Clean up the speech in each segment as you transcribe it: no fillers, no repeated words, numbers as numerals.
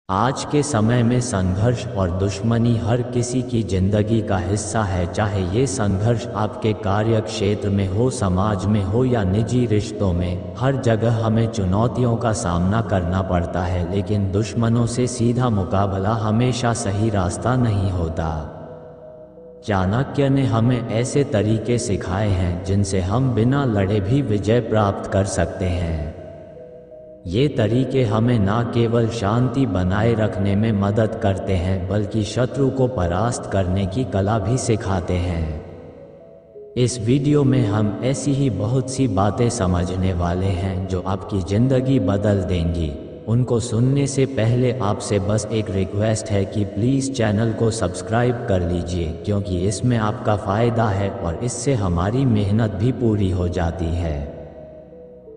आज के समय में संघर्ष और दुश्मनी हर किसी की जिंदगी का हिस्सा है, चाहे ये संघर्ष आपके कार्य क्षेत्र में हो, समाज में हो या निजी रिश्तों में। हर जगह हमें चुनौतियों का सामना करना पड़ता है, लेकिन दुश्मनों से सीधा मुकाबला हमेशा सही रास्ता नहीं होता। चाणक्य ने हमें ऐसे तरीके सिखाए हैं जिनसे हम बिना लड़े भी विजय प्राप्त कर सकते हैं। ये तरीके हमें न केवल शांति बनाए रखने में मदद करते हैं, बल्कि शत्रु को परास्त करने की कला भी सिखाते हैं। इस वीडियो में हम ऐसी ही बहुत सी बातें समझने वाले हैं जो आपकी ज़िंदगी बदल देंगी। उनको सुनने से पहले आपसे बस एक रिक्वेस्ट है कि प्लीज़ चैनल को सब्सक्राइब कर लीजिए, क्योंकि इसमें आपका फ़ायदा है और इससे हमारी मेहनत भी पूरी हो जाती है।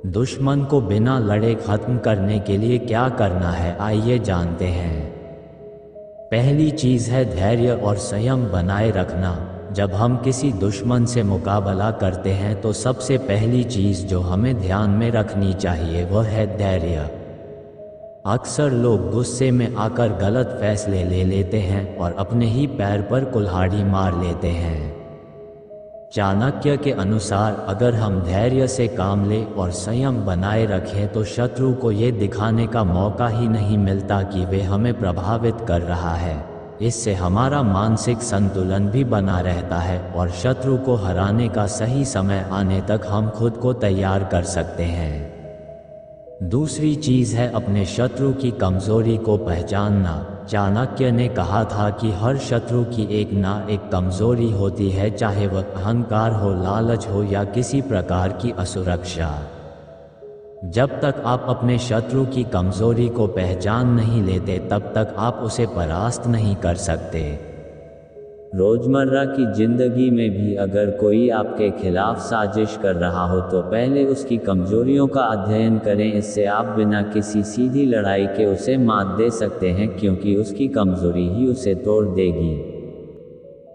दुश्मन को बिना लड़े खत्म करने के लिए क्या करना है, आइए जानते हैं। पहली चीज़ है धैर्य और संयम बनाए रखना। जब हम किसी दुश्मन से मुकाबला करते हैं तो सबसे पहली चीज़ जो हमें ध्यान में रखनी चाहिए वह है धैर्य। अक्सर लोग गुस्से में आकर गलत फैसले ले लेते हैं और अपने ही पैर पर कुल्हाड़ी मार लेते हैं। चाणक्य के अनुसार अगर हम धैर्य से काम लें और संयम बनाए रखें तो शत्रु को ये दिखाने का मौका ही नहीं मिलता कि वे हमें प्रभावित कर रहा है। इससे हमारा मानसिक संतुलन भी बना रहता है और शत्रु को हराने का सही समय आने तक हम खुद को तैयार कर सकते हैं। दूसरी चीज़ है अपने शत्रु की कमज़ोरी को पहचानना। चाणक्य ने कहा था कि हर शत्रु की एक ना एक कमज़ोरी होती है, चाहे वह अहंकार हो, लालच हो या किसी प्रकार की असुरक्षा। जब तक आप अपने शत्रु की कमज़ोरी को पहचान नहीं लेते तब तक आप उसे परास्त नहीं कर सकते। रोज़मर्रा की ज़िंदगी में भी अगर कोई आपके खिलाफ साजिश कर रहा हो तो पहले उसकी कमज़ोरियों का अध्ययन करें। इससे आप बिना किसी सीधी लड़ाई के उसे मात दे सकते हैं, क्योंकि उसकी कमज़ोरी ही उसे तोड़ देगी।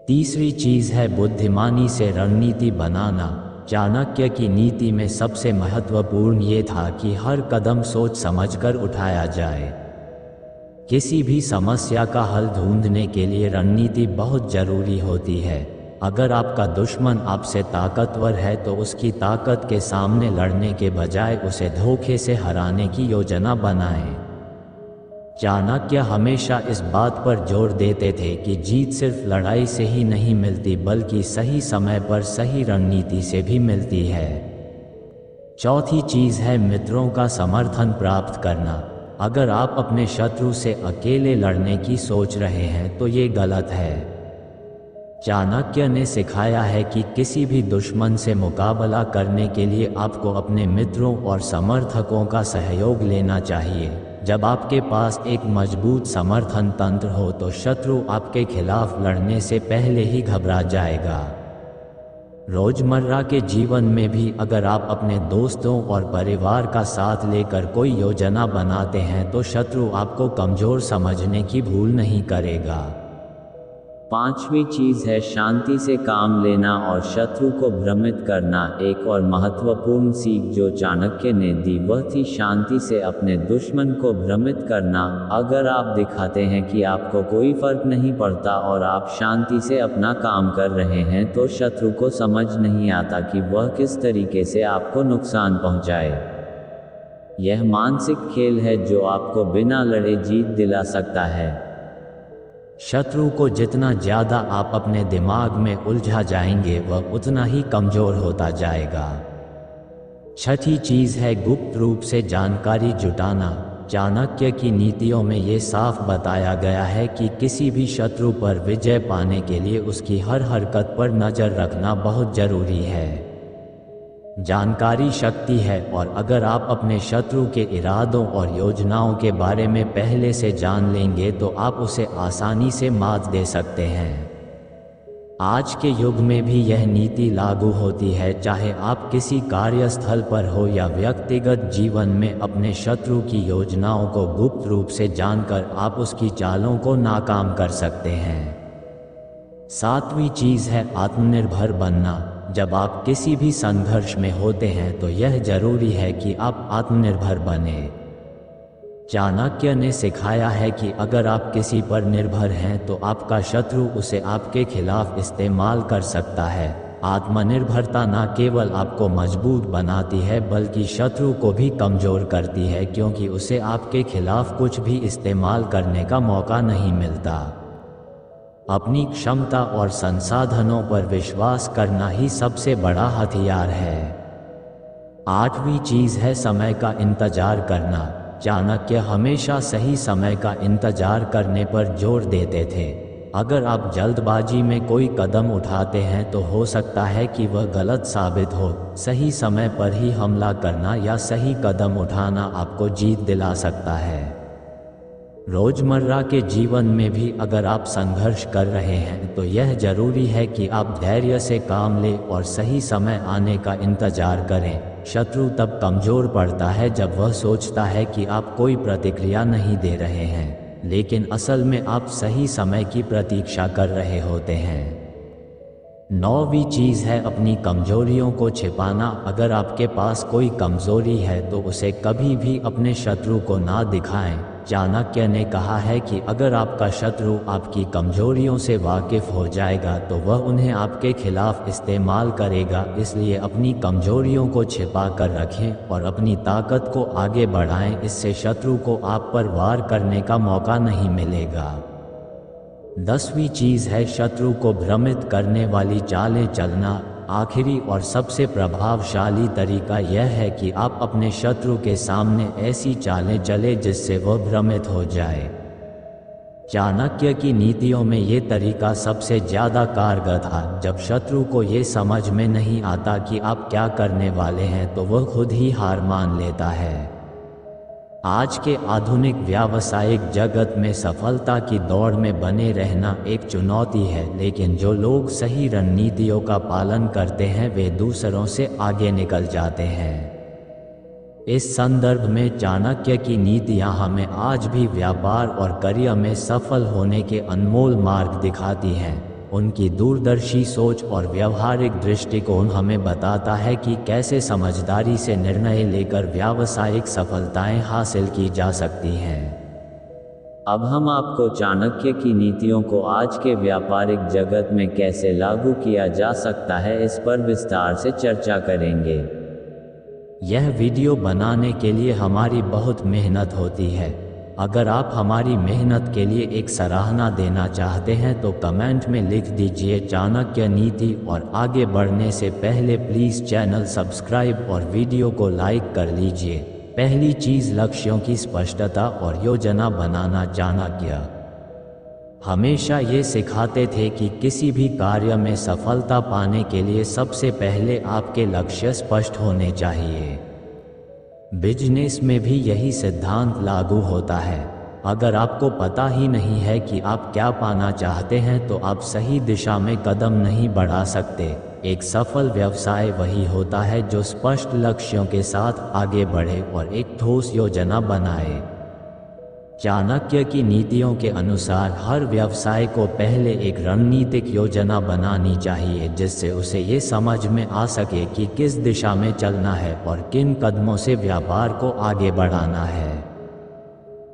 तीसरी चीज़ है बुद्धिमानी से रणनीति बनाना। चाणक्य की नीति में सबसे महत्वपूर्ण ये था कि हर कदम सोच समझकर उठाया जाए। किसी भी समस्या का हल ढूंढने के लिए रणनीति बहुत ज़रूरी होती है। अगर आपका दुश्मन आपसे ताकतवर है तो उसकी ताकत के सामने लड़ने के बजाय उसे धोखे से हराने की योजना बनाएं। चाणक्य हमेशा इस बात पर जोर देते थे कि जीत सिर्फ लड़ाई से ही नहीं मिलती, बल्कि सही समय पर सही रणनीति से भी मिलती है। चौथी चीज़ है मित्रों का समर्थन प्राप्त करना। अगर आप अपने शत्रु से अकेले लड़ने की सोच रहे हैं तो ये गलत है। चाणक्य ने सिखाया है कि किसी भी दुश्मन से मुकाबला करने के लिए आपको अपने मित्रों और समर्थकों का सहयोग लेना चाहिए। जब आपके पास एक मजबूत समर्थन तंत्र हो तो शत्रु आपके खिलाफ लड़ने से पहले ही घबरा जाएगा। रोज़मर्रा के जीवन में भी अगर आप अपने दोस्तों और परिवार का साथ लेकर कोई योजना बनाते हैं तो शत्रु आपको कमज़ोर समझने की भूल नहीं करेगा। पांचवी चीज़ है शांति से काम लेना और शत्रु को भ्रमित करना। एक और महत्वपूर्ण सीख जो चाणक्य ने दी वह थी शांति से अपने दुश्मन को भ्रमित करना। अगर आप दिखाते हैं कि आपको कोई फर्क नहीं पड़ता और आप शांति से अपना काम कर रहे हैं तो शत्रु को समझ नहीं आता कि वह किस तरीके से आपको नुकसान पहुंचाए। यह मानसिक खेल है जो आपको बिना लड़े जीत दिला सकता है। शत्रु को जितना ज़्यादा आप अपने दिमाग में उलझा जाएंगे वह उतना ही कमज़ोर होता जाएगा। छठी चीज़ है गुप्त रूप से जानकारी जुटाना। चाणक्य की नीतियों में ये साफ बताया गया है कि किसी भी शत्रु पर विजय पाने के लिए उसकी हर हरकत पर नज़र रखना बहुत ज़रूरी है। जानकारी शक्ति है और अगर आप अपने शत्रु के इरादों और योजनाओं के बारे में पहले से जान लेंगे तो आप उसे आसानी से मात दे सकते हैं। आज के युग में भी यह नीति लागू होती है, चाहे आप किसी कार्यस्थल पर हो या व्यक्तिगत जीवन में। अपने शत्रु की योजनाओं को गुप्त रूप से जानकर आप उसकी चालों को नाकाम कर सकते हैं। सातवीं चीज़ है आत्मनिर्भर बनना। जब आप किसी भी संघर्ष में होते हैं तो यह जरूरी है कि आप आत्मनिर्भर बने। चाणक्य ने सिखाया है कि अगर आप किसी पर निर्भर हैं तो आपका शत्रु उसे आपके खिलाफ इस्तेमाल कर सकता है। आत्मनिर्भरता न केवल आपको मजबूत बनाती है बल्कि शत्रु को भी कमज़ोर करती है, क्योंकि उसे आपके खिलाफ कुछ भी इस्तेमाल करने का मौका नहीं मिलता। अपनी क्षमता और संसाधनों पर विश्वास करना ही सबसे बड़ा हथियार है। 8वीं चीज़ है समय का इंतजार करना। चाणक्य हमेशा सही समय का इंतजार करने पर जोर देते थे। अगर आप जल्दबाजी में कोई कदम उठाते हैं तो हो सकता है कि वह गलत साबित हो। सही समय पर ही हमला करना या सही कदम उठाना आपको जीत दिला सकता है। रोजमर्रा के जीवन में भी अगर आप संघर्ष कर रहे हैं तो यह जरूरी है कि आप धैर्य से काम लें और सही समय आने का इंतजार करें। शत्रु तब कमज़ोर पड़ता है जब वह सोचता है कि आप कोई प्रतिक्रिया नहीं दे रहे हैं, लेकिन असल में आप सही समय की प्रतीक्षा कर रहे होते हैं। 9वीं चीज़ है अपनी कमजोरियों को छिपाना। अगर आपके पास कोई कमजोरी है तो उसे कभी भी अपने शत्रु को ना दिखाएं। चाणक्य ने कहा है कि अगर आपका शत्रु आपकी कमजोरियों से वाकिफ हो जाएगा तो वह उन्हें आपके खिलाफ इस्तेमाल करेगा। इसलिए अपनी कमजोरियों को छिपा कर रखें और अपनी ताकत को आगे बढ़ाएं। इससे शत्रु को आप पर वार करने का मौका नहीं मिलेगा। 10वीं चीज़ है शत्रु को भ्रमित करने वाली चालें चलना। आखिरी और सबसे प्रभावशाली तरीका यह है कि आप अपने शत्रु के सामने ऐसी चालें चलें जिससे वह भ्रमित हो जाए। चाणक्य की नीतियों में ये तरीका सबसे ज़्यादा कारगर था। जब शत्रु को ये समझ में नहीं आता कि आप क्या करने वाले हैं तो वह खुद ही हार मान लेता है। आज के आधुनिक व्यावसायिक जगत में सफलता की दौड़ में बने रहना एक चुनौती है, लेकिन जो लोग सही रणनीतियों का पालन करते हैं वे दूसरों से आगे निकल जाते हैं। इस संदर्भ में चाणक्य की नीतियां हमें आज भी व्यापार और करियर में सफल होने के अनमोल मार्ग दिखाती हैं। उनकी दूरदर्शी सोच और व्यावहारिक दृष्टिकोण हमें बताता है कि कैसे समझदारी से निर्णय लेकर व्यावसायिक सफलताएं हासिल की जा सकती हैं। अब हम आपको चाणक्य की नीतियों को आज के व्यापारिक जगत में कैसे लागू किया जा सकता है इस पर विस्तार से चर्चा करेंगे। यह वीडियो बनाने के लिए हमारी बहुत मेहनत होती है। अगर आप हमारी मेहनत के लिए एक सराहना देना चाहते हैं तो कमेंट में लिख दीजिए चाणक्य नीति, और आगे बढ़ने से पहले प्लीज़ चैनल सब्सक्राइब और वीडियो को लाइक कर लीजिए। पहली चीज़ लक्ष्यों की स्पष्टता और योजना बनाना। चाणक्य हमेशा ये सिखाते थे कि किसी भी कार्य में सफलता पाने के लिए सबसे पहले आपके लक्ष्य स्पष्ट होने चाहिए। बिजनेस में भी यही सिद्धांत लागू होता है। अगर आपको पता ही नहीं है कि आप क्या पाना चाहते हैं तो आप सही दिशा में कदम नहीं बढ़ा सकते। एक सफल व्यवसाय वही होता है जो स्पष्ट लक्ष्यों के साथ आगे बढ़े और एक ठोस योजना बनाए। चाणक्य की नीतियों के अनुसार हर व्यवसाय को पहले एक रणनीतिक योजना बनानी चाहिए, जिससे उसे ये समझ में आ सके कि किस दिशा में चलना है और किन कदमों से व्यापार को आगे बढ़ाना है।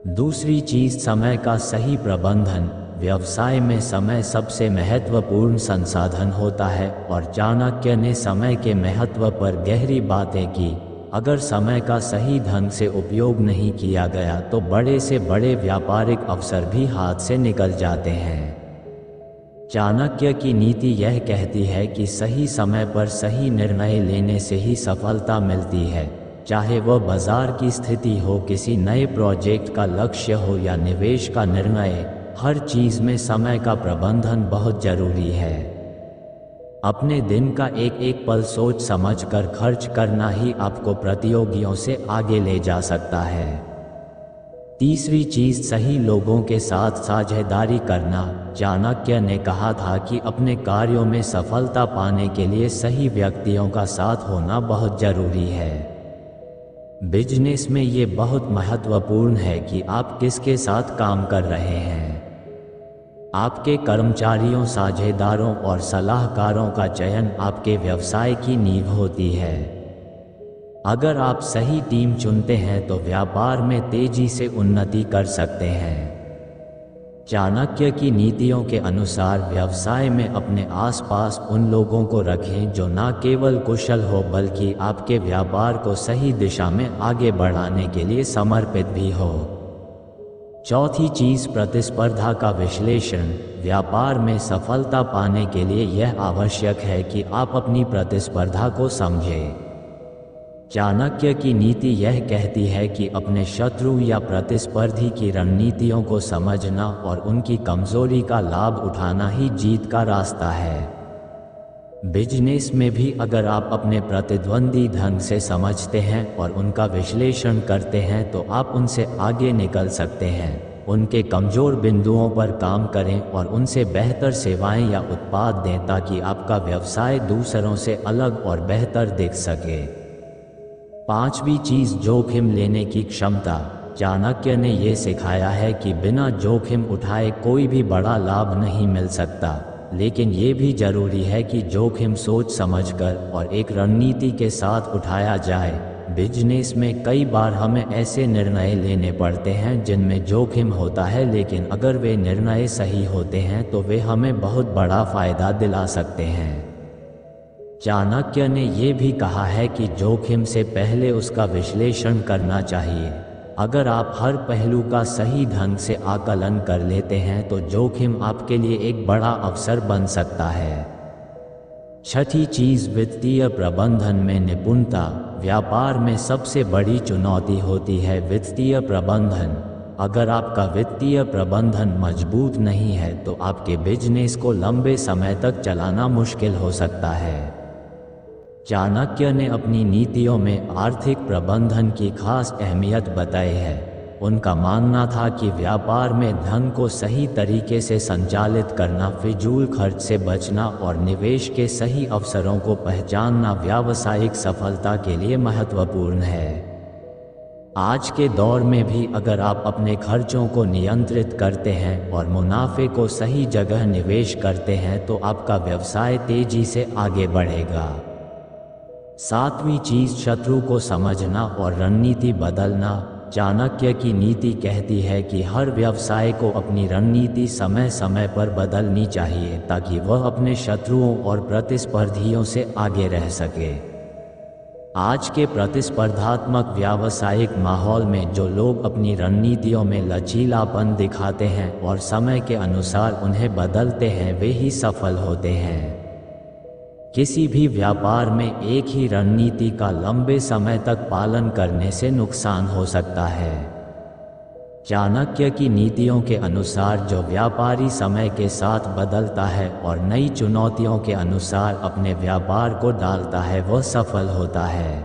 दूसरी चीज़ समय का सही प्रबंधन। व्यवसाय में समय सबसे महत्वपूर्ण संसाधन होता है और चाणक्य ने समय के महत्व पर गहरी बातें की। अगर समय का सही ढंग से उपयोग नहीं किया गया तो बड़े से बड़े व्यापारिक अवसर भी हाथ से निकल जाते हैं। चाणक्य की नीति यह कहती है कि सही समय पर सही निर्णय लेने से ही सफलता मिलती है। चाहे वह बाजार की स्थिति हो, किसी नए प्रोजेक्ट का लक्ष्य हो या निवेश का निर्णय, हर चीज़ में समय का प्रबंधन बहुत ज़रूरी है। अपने दिन का एक एक पल सोच समझकर खर्च करना ही आपको प्रतियोगियों से आगे ले जा सकता है। तीसरी चीज़ सही लोगों के साथ साझेदारी करना। चाणक्य ने कहा था कि अपने कार्यों में सफलता पाने के लिए सही व्यक्तियों का साथ होना बहुत ज़रूरी है। बिजनेस में ये बहुत महत्वपूर्ण है कि आप किसके साथ काम कर रहे हैं। आपके कर्मचारियों, साझेदारों और सलाहकारों का चयन आपके व्यवसाय की नींव होती है। अगर आप सही टीम चुनते हैं तो व्यापार में तेजी से उन्नति कर सकते हैं। चाणक्य की नीतियों के अनुसार व्यवसाय में अपने आसपास उन लोगों को रखें जो न केवल कुशल हो बल्कि आपके व्यापार को सही दिशा में आगे बढ़ाने के लिए समर्पित भी हो। चौथी चीज़ प्रतिस्पर्धा का विश्लेषण। व्यापार में सफलता पाने के लिए यह आवश्यक है कि आप अपनी प्रतिस्पर्धा को समझें। चाणक्य की नीति यह कहती है कि अपने शत्रु या प्रतिस्पर्धी की रणनीतियों को समझना और उनकी कमजोरी का लाभ उठाना ही जीत का रास्ता है। बिजनेस में भी अगर आप अपने प्रतिद्वंदी ढंग से समझते हैं और उनका विश्लेषण करते हैं तो आप उनसे आगे निकल सकते हैं। उनके कमजोर बिंदुओं पर काम करें और उनसे बेहतर सेवाएं या उत्पाद दें ताकि आपका व्यवसाय दूसरों से अलग और बेहतर दिख सके। पांचवी चीज़ जोखिम लेने की क्षमता। चाणक्य ने यह सिखाया है कि बिना जोखिम उठाए कोई भी बड़ा लाभ नहीं मिल सकता, लेकिन ये भी जरूरी है कि जोखिम सोच समझकर और एक रणनीति के साथ उठाया जाए। बिजनेस में कई बार हमें ऐसे निर्णय लेने पड़ते हैं जिनमें जोखिम होता है, लेकिन अगर वे निर्णय सही होते हैं तो वे हमें बहुत बड़ा फायदा दिला सकते हैं। चाणक्य ने यह भी कहा है कि जोखिम से पहले उसका विश्लेषण करना चाहिए। अगर आप हर पहलू का सही ढंग से आकलन कर लेते हैं तो जोखिम आपके लिए एक बड़ा अवसर बन सकता है। छठी चीज़ वित्तीय प्रबंधन में निपुणता। व्यापार में सबसे बड़ी चुनौती होती है वित्तीय प्रबंधन। अगर आपका वित्तीय प्रबंधन मजबूत नहीं है तो आपके बिजनेस को लंबे समय तक चलाना मुश्किल हो सकता है। चाणक्य ने अपनी नीतियों में आर्थिक प्रबंधन की खास अहमियत बताई है। उनका मानना था कि व्यापार में धन को सही तरीके से संचालित करना, फिजूल खर्च से बचना और निवेश के सही अवसरों को पहचानना व्यावसायिक सफलता के लिए महत्वपूर्ण है। आज के दौर में भी अगर आप अपने खर्चों को नियंत्रित करते हैं और मुनाफे को सही जगह निवेश करते हैं तो आपका व्यवसाय तेजी से आगे बढ़ेगा। सातवीं चीज़ शत्रु को समझना और रणनीति बदलना। चाणक्य की नीति कहती है कि हर व्यवसाय को अपनी रणनीति समय समय पर बदलनी चाहिए ताकि वह अपने शत्रुओं और प्रतिस्पर्धियों से आगे रह सके। आज के प्रतिस्पर्धात्मक व्यावसायिक माहौल में जो लोग अपनी रणनीतियों में लचीलापन दिखाते हैं और समय के अनुसार उन्हें बदलते हैं वे ही सफल होते हैं। किसी भी व्यापार में एक ही रणनीति का लंबे समय तक पालन करने से नुकसान हो सकता है। चाणक्य की नीतियों के अनुसार जो व्यापारी समय के साथ बदलता है और नई चुनौतियों के अनुसार अपने व्यापार को डालता है वह सफल होता है।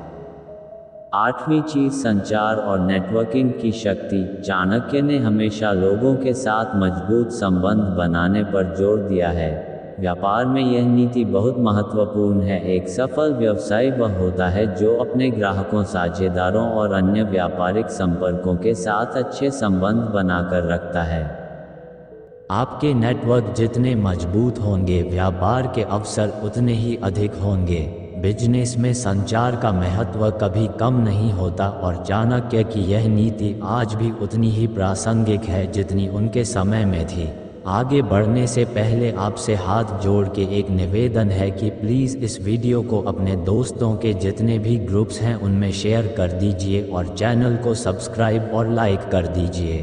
आठवीं चीज संचार और नेटवर्किंग की शक्ति। चाणक्य ने हमेशा लोगों के साथ मजबूत संबंध बनाने पर जोर दिया है। व्यापार में यह नीति बहुत महत्वपूर्ण है। एक सफल व्यवसाय वह होता है जो अपने ग्राहकों, साझेदारों और अन्य व्यापारिक संपर्कों के साथ अच्छे संबंध बनाकर रखता है। आपके नेटवर्क जितने मजबूत होंगे व्यापार के अवसर उतने ही अधिक होंगे। बिजनेस में संचार का महत्व कभी कम नहीं होता और चाणक्य की यह नीति आज भी उतनी ही प्रासंगिक है जितनी उनके समय में थी। आगे बढ़ने से पहले आपसे हाथ जोड़ के एक निवेदन है कि प्लीज़ इस वीडियो को अपने दोस्तों के जितने भी ग्रुप्स हैं उनमें शेयर कर दीजिए और चैनल को सब्सक्राइब और लाइक कर दीजिए।